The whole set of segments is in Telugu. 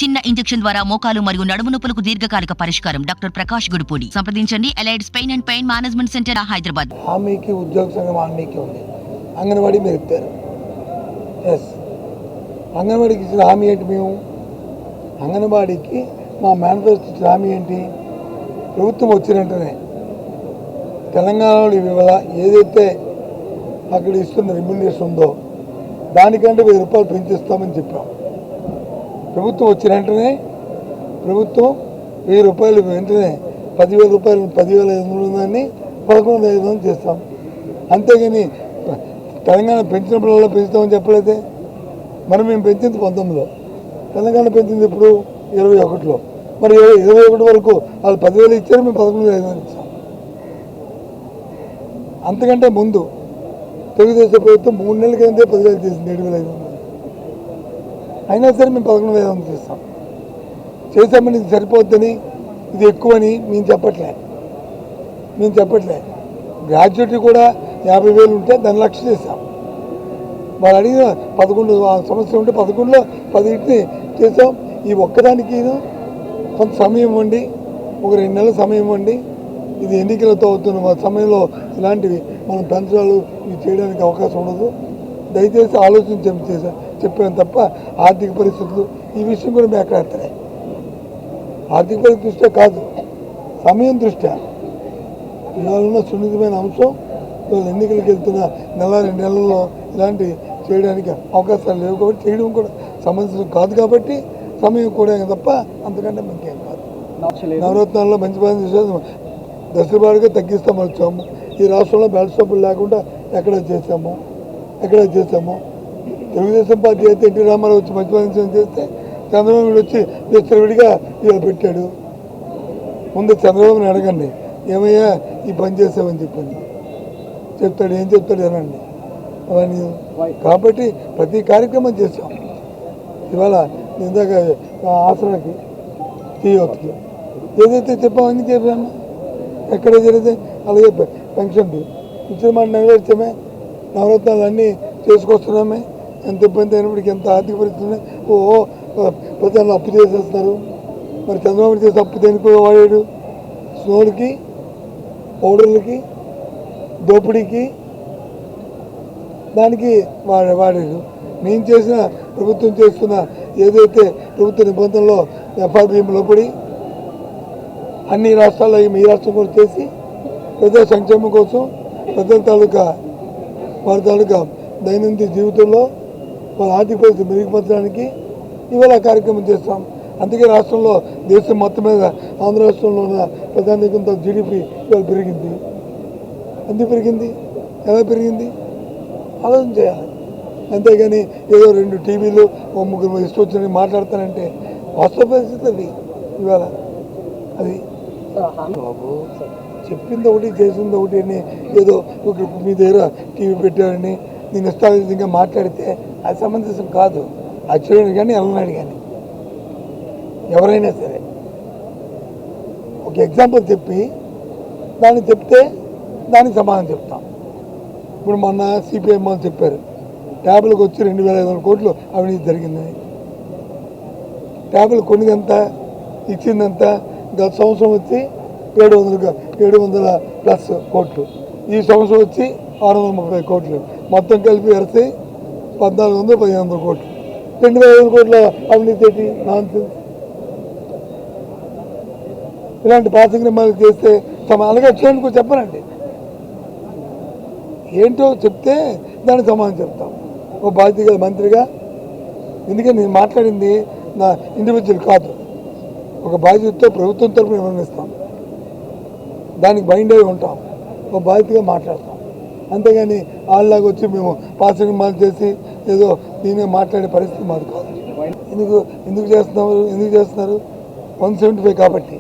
చిన్న ఇంజెక్షన్ ద్వారా మోకాలు మరియు నడుము నొప్పులకు దీర్ఘకాలిక పరిష్కారం. డాక్టర్ ప్రకాష్ గుడిపూడి. సంప్రదించండి. Allied's pain and pain management centre, Hyderabad. హామీకి ఉద్యోగ సంఘం హామీకి ఉంది. అంగన్వాడీ మీరు ఇస్తారు. ఎస్, అంగన్వాడీకి ఇచ్చిన హామీ ఏంటి? మేము అంగన్వాడీకి మా మేనిఫెస్టో ఇచ్చిన హామీ ఏంటి? ప్రభుత్వం వచ్చిన వెంటనే తెలంగాణలో ఇవాళ ఏదైతే అక్కడ ఇస్తున్న రెమ్యునరేషన్ ఉందో దానికంటే 1000 రూపాయలు పెంచిస్తామని చెప్పాం. ప్రభుత్వం వచ్చిన వెంటనే ప్రభుత్వం 1000 రూపాయలు వెంటనే 10,000 రూపాయలు 10,500 దాన్ని 11,500 చేస్తాం. అంతేగాని తెలంగాణ పెంచినప్పుడల్లా పెంచుతామని చెప్పలేదే. మనం మేము పెంచింది 19లో, తెలంగాణ పెంచింది ఇప్పుడు 21లో. మరి 21 వరకు వాళ్ళు 10,000 ఇచ్చారు, మేము 11,500 ఇచ్చాం. అంతకంటే ముందు తెలుగుదేశం ప్రభుత్వం 3 నెలల కిందే 10,000 చేసింది, 7,500. అయినా సరే మేము 11,500 చేస్తాం. చేసామని ఇది సరిపోద్దని, ఇది ఎక్కువని మేము చెప్పట్లే. గ్రాడ్యుయేట్ కూడా 50,000 ఉంటే దాన్ని 1,00,000 చేసాం. వాళ్ళు అడిగిన 11 సంవత్సరం ఉంటే 11లో 10 చేసాం. ఈ ఒక్కదానికి కొంత సమయం ఇవ్వండి, ఒక 2 నెలల సమయం ఇవ్వండి. ఇది ఎన్నికలతో అవుతున్న సమయంలో ఇలాంటివి మనం పెంచడాలు ఇవి చేయడానికి అవకాశం ఉండదు. దయచేసి ఆలోచించి చెప్పాను తప్ప ఆర్థిక పరిస్థితులు ఈ విషయం కూడా మేము ఎక్కడ ఎత్తలే. ఆర్థిక పరిస్థితి దృష్ట్యా కాదు, సమయం దృష్ట్యా ఇవాళ ఉన్న సున్నితమైన అంశం. ఇవాళ ఎన్నికలకు వెళ్తున్న 1-2 నెలల్లో ఇలాంటి చేయడానికి అవకాశాలు లేవు కాబట్టి చేయడం కూడా సమస్య కాదు కాబట్టి సమయం కూడా తప్ప అంతకంటే మనకేం కాదు. నవరత్నాల్లో మంచి పని చేసేది దశలవారీగా తగ్గిస్తామని వచ్చాము. ఈ రాష్ట్రంలో బెల్ట్ షాపులు లేకుండా ఎక్కడ చేసాము. తెలుగుదేశం పార్టీ అయితే ఎన్టీ రామారావు వచ్చి మంచి పని చేస్తే చంద్రబాబు వచ్చి విడిగా ఇవాళ పెట్టాడు. ముందు చంద్రబాబుని అడగండి, ఏమయ్యా ఈ పని చేసామని చెప్పండి, చెప్తాడు. ఏం చెప్తాడు అనండి అవన్నీ. కాబట్టి ప్రతి కార్యక్రమం చేసాం. ఇవాళ ఇందాక ఆసరాకి టీఓకి ఏదైతే చెప్పామో అన్నీ చెప్పాము. ఎక్కడ జరిగితే అలాగే పెన్షన్ ఇచ్చిన మాట నెరవేర్చామే. నవరత్నాలు అన్నీ చేసుకొస్తున్నామే. ఎంత ఇబ్బంది అయినప్పటికీ ఎంత ఆర్థిక పరిస్థితి ప్రజలను అప్పు చేసేస్తున్నారు. మరి చంద్రబాబు చేసే అప్పు దేనికి వాడాడు? స్నోలకి, పౌడర్లకి, దోపిడీకి, దానికి వాడాడు. మేము చేసిన ప్రభుత్వం చేస్తున్న ఏదైతే ప్రభుత్వ నిబంధనలో ఎఫ్ఆర్బిఎం లోపడి అన్ని రాష్ట్రాల్లో మీ రాష్ట్రం కూడా చేసి ప్రజా సంక్షేమం కోసం ప్రజల వారి తాలూకా దైనందిన జీవితంలో వాళ్ళ ఆర్థిక పరిస్థితి మెరుగుపరచడానికి ఇవాళ కార్యక్రమం చేస్తాం. అందుకే రాష్ట్రంలో దేశం మొత్తం మీద ఆంధ్ర రాష్ట్రంలో ఉన్న ప్రధానికంతో జీడిపి ఇవాళ పెరిగింది. ఎందుకు పెరిగింది? ఎలా పెరిగింది? ఆలోచన చేయాలి. అంతేగాని ఏదో 2 టీవీలు 3 ఇష్టం వచ్చినట్టు మాట్లాడతానంటే వాస్తవ పరిస్థితి అది. ఇవాళ అది బాబు చెప్పింది ఒకటి చేసింది ఒకటి అని ఏదో మీ దగ్గర టీవీ పెట్టారని నేను ఇష్టాలుగా మాట్లాడితే అది సమంజసం కాదు. అచ్చుడు కానీ ఎల్లనాడు కానీ ఎవరైనా సరే ఒక ఎగ్జాంపుల్ చెప్పి దాన్ని చెప్తే దానికి సమాధానం చెప్తాం. ఇప్పుడు మొన్న సిపిఐ వాళ్ళు చెప్పారు ట్యాబ్లకు వచ్చి 2,500 కోట్లు అవినీతి జరిగిందని. ట్యాబ్లు కొనిదంత ఇచ్చిందంత గత సంవత్సరం వచ్చి 700+ కోట్లు, ఈ సంవత్సరం వచ్చి 630 కోట్లు, మొత్తం కలిపి వరిస్తే 1,400-1,500 కోట్లు. 2,500 కోట్ల అవినీతి ఏంటి? నాన్సెన్స్. ఇలాంటి పాసింగ్ చేస్తే అలాగే వచ్చేందుకు చెప్పనండి. ఏంటో చెప్తే దానికి సమాధానం చెప్తాం ఓ బాధ్యత మంత్రిగా. ఎందుకంటే నేను మాట్లాడింది నా ఇండివిజువల్ కాదు, ఒక బాధ్యతతో ప్రభుత్వం తరఫున నిర్వహిస్తాం, దానికి బైండ్ అయి ఉంటాం, ఒక బాధ్యతగా మాట్లాడతాం. అంతేగాని వాళ్ళలాగా వచ్చి మేము పాసింగ్ చేసి ఏదో దీన్ని మాట్లాడే పరిస్థితి మాది కాదు. ఎందుకు చేస్తున్నారు? 175 కాబట్టి.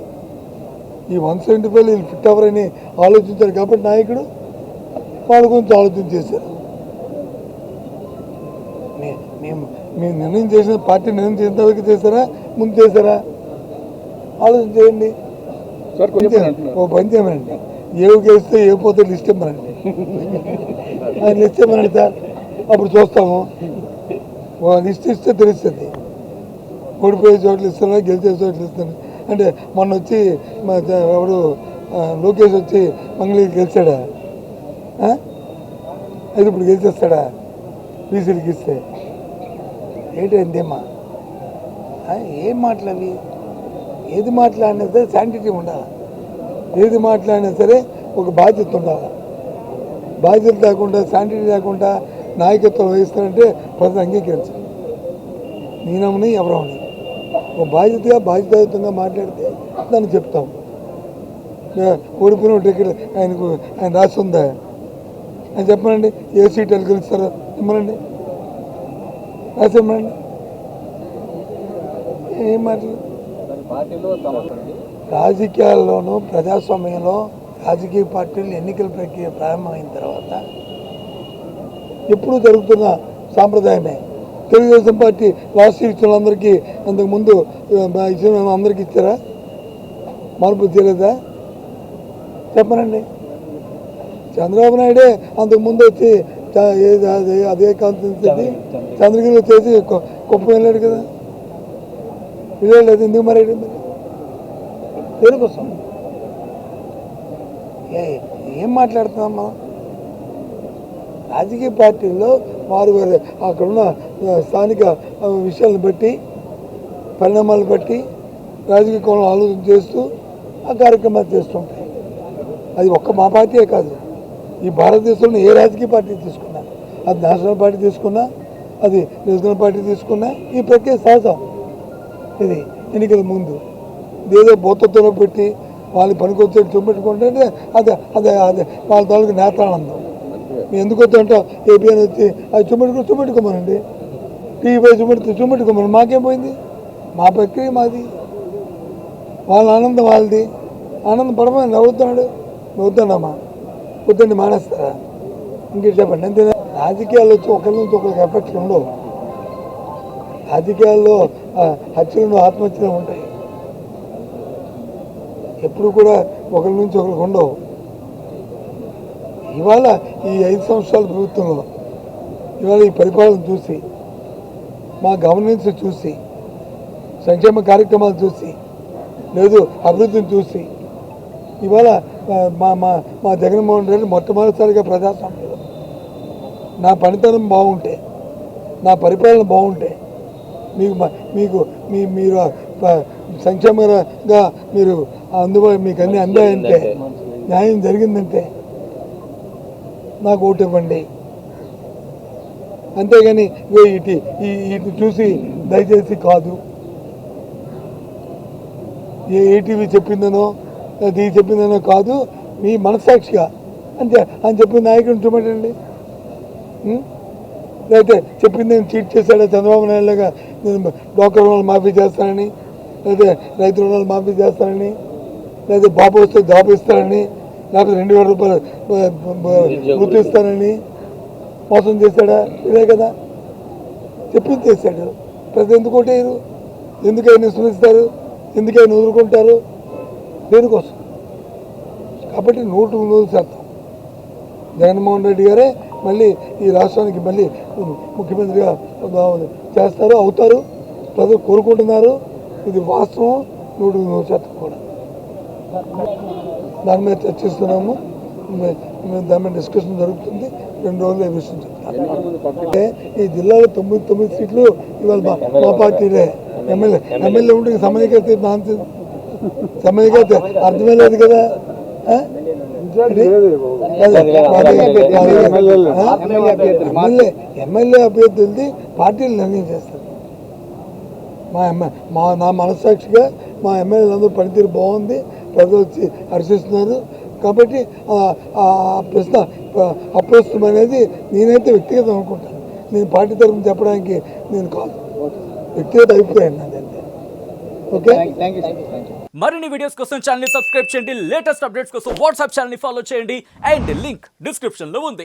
ఈ 175 వీళ్ళు ఫిట్ అవ్వరని ఆలోచించారు కాబట్టి నాయకుడు వాళ్ళ గురించి ఆలోచన చేశారు. మేము నిర్ణయం చేసిన పార్టీ నిర్ణయం చేసిన వరకు చేశారా, ముందు చేశారా? ఆలోచన చేయండి. ఓ పని చేయమనండి, ఏవి గెలిస్తే ఏ పోతే లిస్ట్ ఇవ్వమనండి. ఆయన లిస్ట్ ఇవ్వమనండి సార్, అప్పుడు చూస్తాము. లిస్ట్ ఇస్తే తెలుస్తుంది. ఓడిపోయే చోట్ల ఇస్తున్నారు, గెలిచే చోట్ల ఇస్తున్నారు. అంటే మొన్న వచ్చి ఎవడు లోకేష్ వచ్చి మంగళగిరి గెలిచాడా? అది ఇప్పుడు గెలిచేస్తాడా బీసీలకి ఇస్తే? ఏంటందేమ్మా ఏం మాటలవి? ఏది మాట్లాడినా సరే శాంటిటీ ఉండాలి, ఏది మాట్లాడినా సరే ఒక బాధ్యత ఉండాలి. బాధ్యత లేకుండా శాంటిటీ లేకుండా నాయకత్వం వహిస్తారంటే ప్రజలు అంగీకరించాలి. నేనమని ఎవరమని ఒక బాధ్యతాయుతంగా మాట్లాడితే దాన్ని చెప్తాం. ఓడిపోయిన టికెట్ ఆయన రాస్తుందా అని చెప్పనండి. ఏ సీట్లు గెలుస్తారో ఇమ్మనండి, రాసిమ్మనండి. ఏం మాటలు? రాజకీయాల్లోనూ ప్రజాస్వామ్యంలో రాజకీయ పార్టీలు ఎన్నికల ప్రక్రియ ప్రారంభమైన తర్వాత ఎప్పుడూ జరుగుతున్న సాంప్రదాయమే. తెలుగుదేశం పార్టీ లాస్ట్ ఇచ్చిన వాళ్ళందరికీ అంతకుముందు ఇచ్చిన అందరికీ ఇచ్చారా? మార్పు చేయలేదా? చెప్పనండి. చంద్రబాబు నాయుడే అంతకుముందు వచ్చి అదే కాన్స్టిట్యూన్సీ చంద్రగిరిలో చేసి కుప్పం వెళ్ళాడు కదా, వెళ్ళలేదు. ఎందుకు మరి దేనికోసం? ఏం మాట్లాడుతున్నాం మనం? రాజకీయ పార్టీల్లో వారు అక్కడున్న స్థానిక విషయాలను బట్టి, పరిణామాలను బట్టి రాజకీయ కోణం ఆలోచన చేస్తూ ఆ కార్యక్రమాలు చేస్తుంటాయి. అది ఒక్క మా పార్టీయే కాదు, ఈ భారతదేశంలో ఏ రాజకీయ పార్టీ తీసుకున్నా, అది నేషనల్ పార్టీ తీసుకున్నా, అది రీజనల్ పార్టీ తీసుకున్నా, ఈ ప్రక్రియ సహజం. ఇది ఎన్నికల ముందు ఏదో బోతత్వంలో పెట్టి వాళ్ళు పనికొచ్చేది చూపెట్టుకుంటే అదే అదే అదే వాళ్ళ తాలూకు నేత్రానందం. మేము ఎందుకు వచ్చాంటాం? ఏపీ అని వచ్చి అది చూపెట్టుకోమనండి, టీవీ చూపెట్టుకోమని మాకేం పోయింది? మా ప్రక్రియ మాది, వాళ్ళ ఆనందం వాళ్ళది. ఆనందం పడమని నవ్వుతున్నాడు, నవ్వుతున్నామా? వద్దండి మానేస్తారా? ఇంకేం చెప్పండి. అంతే. రాజకీయాల్లో వచ్చి ఒకరి నుంచి ఒకరికి ఎఫెక్ట్లు ఉండవు. రాజకీయాల్లో హత్యలు ఆత్మహత్యలు ఉంటాయి. ఎప్పుడు కూడా ఒకరి నుంచి ఒకరికి ఉండవు. ఇవాళ ఈ 5 సంవత్సరాల ప్రభుత్వంలో ఇవాళ ఈ పరిపాలన చూసి, మా గవర్నెన్స్ చూసి, సంక్షేమ కార్యక్రమాలు చూసి, లేదు అభివృద్ధిని చూసి, ఇవాళ మా జగన్మోహన్ రెడ్డి మొట్టమొదటిసారిగా ప్రజాస్వామ్యంలో నా పనితనం బాగుంటే, నా పరిపాలన బాగుంటే, మీరు సంక్షేమంగా మీరు మీకు అన్నీ అందాయంటే, న్యాయం జరిగిందంటే నాకు ఓటు ఇవ్వండి. అంతేగాని ఇటు చూసి దయచేసి కాదు, ఏటీవీ చెప్పిందనో అది చెప్పిందనో కాదు, మీ మనస్సాక్షిగా అంతే అని చెప్పిన నాయకుడిని చూపెట్టండి. లేకపోతే చెప్పింది నేను చీట్ చేశాడా చంద్రబాబు నాయుడులాగా, నేను డాక్టర్ రుణాలు మాఫీ చేస్తానని, లేకపోతే రైతు రుణాలు మాఫీ చేస్తానని, లేకపోతే బాబు వస్తే జాబ్ ఇస్తానని, లేకపోతే 2000 రూపాయలు గుర్తు ఇస్తానని మోసం చేశాడా? ఇదే కదా చెప్పింది చేశాడు. ప్రజలు ఎందుకు ఓటేయరు? ఎందుకు ఆయన విస్మరిస్తారు? ఎందుకు ఆయన వదులుకుంటారు? దేనికోసం? కాబట్టి 100% జగన్మోహన్ రెడ్డి గారే మళ్ళీ ఈ రాష్ట్రానికి మళ్ళీ ముఖ్యమంత్రిగా చేస్తారు, అవుతారు. ప్రజలు కోరుకుంటున్నారు. ఇది వాస్తవం. 100% కూడా దాని మీద చర్చిస్తున్నాము. దాని మీద డిస్కషన్ జరుగుతుంది. 2 రోజులు ఈ విషయం చెప్తాను. ఈ జిల్లాలో 9 సీట్లు ఇవాళ మా పార్టీలే. ఎమ్మెల్యే ఉంటే సమయకైతే సమయకైతే అర్థమే లేదు కదా. ఎమ్మెల్యే అభ్యర్థులది పార్టీలు నిర్ణయం చేస్తారు. నా మనస్సాక్షిగా మా ఎమ్మెల్యేలందరూ పనితీరు బాగుంది, ప్రజలు వచ్చి హర్షిస్తున్నారు. కాబట్టి ప్రశ్న అప్రస్తుతం అనేది నేనైతే వ్యక్తిగతం అనుకుంటాను. నేను పార్టీ తరఫున చెప్పడానికి నేను కాదు, వ్యక్తిగత అభిప్రాయం నాదంతే. ఓకే, మరిన్ని వీడియోస్ కోసం ఛానల్ ని సబ్స్క్రైబ్ చేయండి. లేటెస్ట్ అప్డేట్స్ కోసం వాట్సాప్ ఛానల్ ని ఫాలో చేయండి. అండ్ లింక్ డిస్క్రిప్షన్ లో ఉంది.